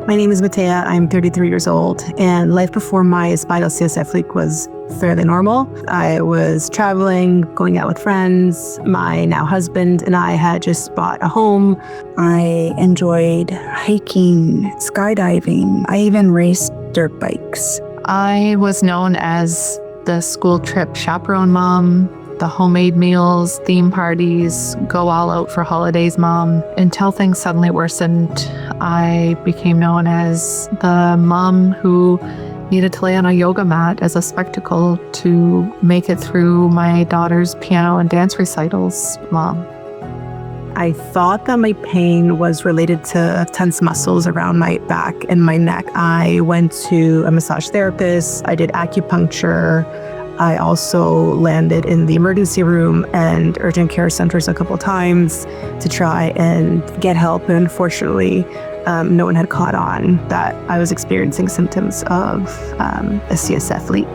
My name is Matea. I'm 33 years old, and life before my spinal CSF leak was fairly normal. I was traveling, going out with friends. My now husband and I had just bought a home. I enjoyed hiking, skydiving. I even raced dirt bikes. I was known as the school trip chaperone mom, the homemade meals, theme parties, go all out for holidays mom, until things suddenly worsened. I became known as the mom who needed to lay on a yoga mat as a spectacle to make it through my daughter's piano and dance recitals mom. I thought that my pain was related to tense muscles around my back and my neck. I went to a massage therapist. I did acupuncture. I also landed in the emergency room and urgent care centers a couple times to try and get help. And unfortunately, no one had caught on that I was experiencing symptoms of a CSF leak.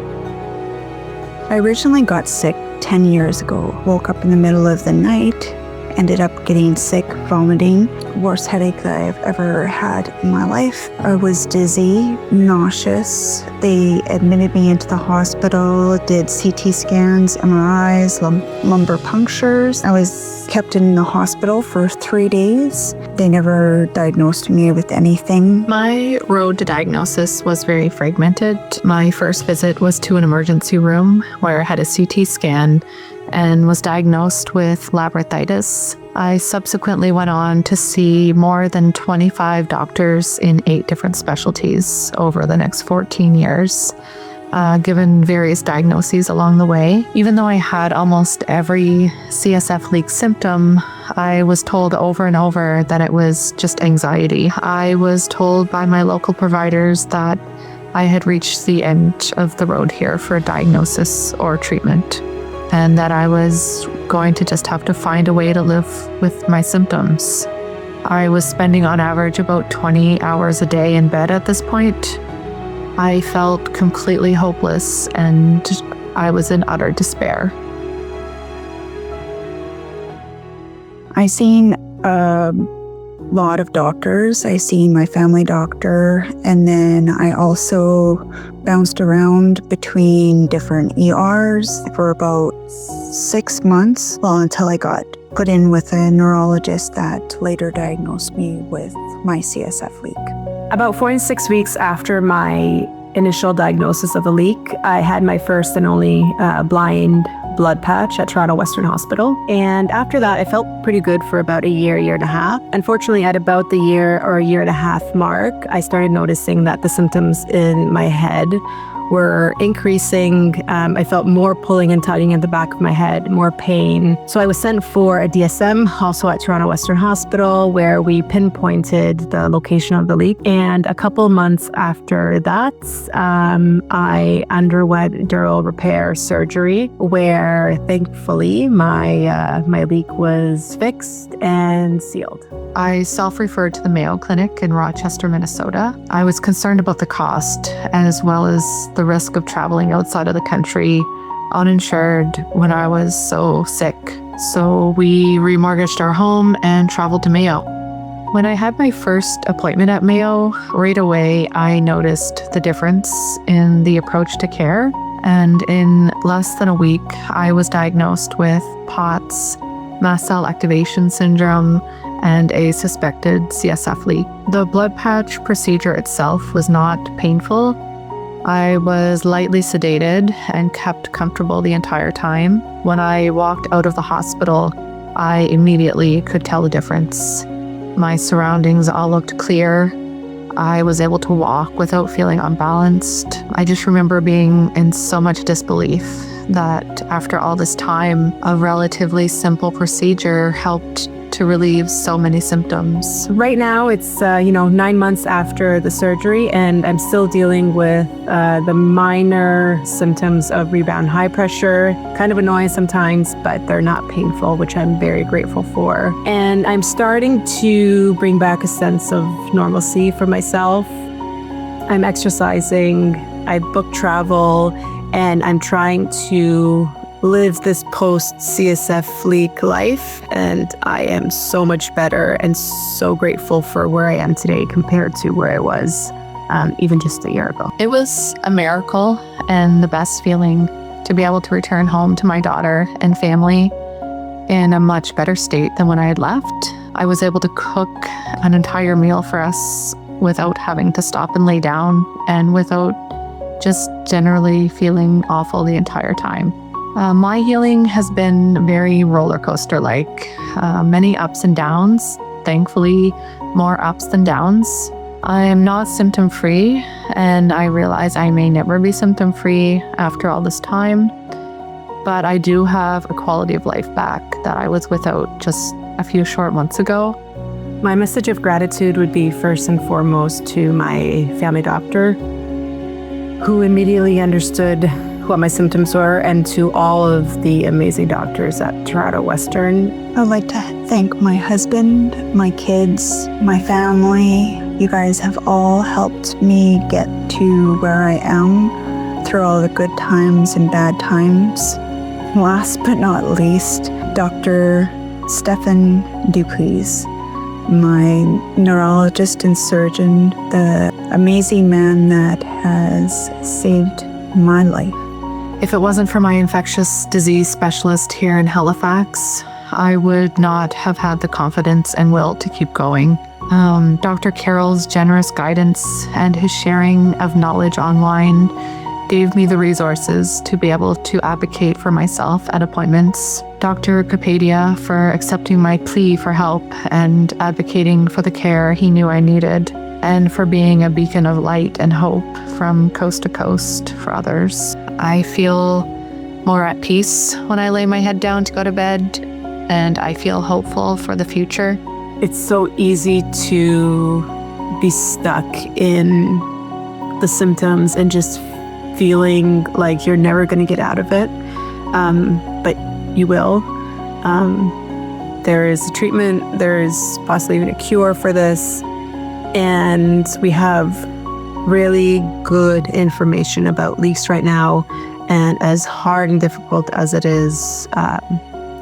I originally got sick 10 years ago. Woke up in the middle of the night, ended up getting sick, vomiting. Worst headache that I've ever had in my life. I was dizzy, nauseous. They admitted me into the hospital, did CT scans, MRIs, lumbar punctures. I was kept in the hospital for 3 days. They never diagnosed me with anything. My road to diagnosis was very fragmented. My first visit was to an emergency room where I had a CT scan and was diagnosed with labyrinthitis. I subsequently went on to see more than 25 doctors in 8 different specialties over the next 14 years, given various diagnoses along the way. Even though I had almost every CSF leak symptom, I was told over and over that it was just anxiety. I was told by my local providers that I had reached the end of the road here for a diagnosis or treatment, and that I was going to just have to find a way to live with my symptoms. I was spending on average about 20 hours a day in bed at this point. I felt completely hopeless and I was in utter despair. I seen a lot of doctors. I seen my family doctor, and then I also bounced around between different ERs for about 6 months, until I got put in with a neurologist that later diagnosed me with my CSF leak. About 4 to 6 weeks after my initial diagnosis of the leak, I had my first and only blind blood patch at Toronto Western Hospital. And after that, I felt pretty good for about a year and a half. Unfortunately, at about the year and a half mark, I started noticing that the symptoms in my head were increasing. I felt more pulling and tugging at the back of my head, more pain. So I was sent for a DSM, also at Toronto Western Hospital, where we pinpointed the location of the leak. And a couple months after that, I underwent dural repair surgery, where thankfully my leak was fixed and sealed. I self-referred to the Mayo Clinic in Rochester, Minnesota. I was concerned about the cost, as well as the risk of traveling outside of the country uninsured when I was so sick. So we remortgaged our home and traveled to Mayo. When I had my first appointment at Mayo, right away I noticed the difference in the approach to care. And in less than a week, I was diagnosed with POTS, mast cell activation syndrome, and a suspected CSF leak. The blood patch procedure itself was not painful. I was lightly sedated and kept comfortable the entire time. When I walked out of the hospital, I immediately could tell the difference. My surroundings all looked clear. I was able to walk without feeling unbalanced. I just remember being in so much disbelief that after all this time, a relatively simple procedure helped to relieve so many symptoms. Right now, it's 9 months after the surgery, and I'm still dealing with the minor symptoms of rebound high pressure. Kind of annoying sometimes, but they're not painful, which I'm very grateful for. And I'm starting to bring back a sense of normalcy for myself. I'm exercising, I book travel, and I'm trying to live this post CSF leak life, and I am so much better and so grateful for where I am today compared to where I was even just a year ago. It was a miracle and the best feeling to be able to return home to my daughter and family in a much better state than when I had left. I was able to cook an entire meal for us without having to stop and lay down and without just generally feeling awful the entire time. My healing has been very roller coaster like, many ups and downs, thankfully more ups than downs. I am not symptom free, and I realize I may never be symptom free after all this time, but I do have a quality of life back that I was without just a few short months ago. My message of gratitude would be first and foremost to my family doctor, who immediately understood what my symptoms were, and to all of the amazing doctors at Toronto Western. I'd like to thank my husband, my kids, my family. You guys have all helped me get to where I am through all the good times and bad times. Last but not least, Dr. Stephan Dupuis, my neurologist and surgeon, the amazing man that has saved my life. If it wasn't for my infectious disease specialist here in Halifax, I would not have had the confidence and will to keep going. Dr. Carroll's generous guidance and his sharing of knowledge online gave me the resources to be able to advocate for myself at appointments. Dr. Kapadia for accepting my plea for help and advocating for the care he knew I needed, and for being a beacon of light and hope from coast to coast for others. I feel more at peace when I lay my head down to go to bed, and I feel hopeful for the future. It's so easy to be stuck in the symptoms and just feeling like you're never going to get out of it, but you will. There is a treatment, there is possibly even a cure for this, and we have really good information about leaks right now. And as hard and difficult as it is,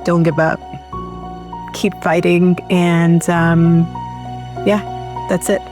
don't give up. Keep fighting, and yeah, that's it.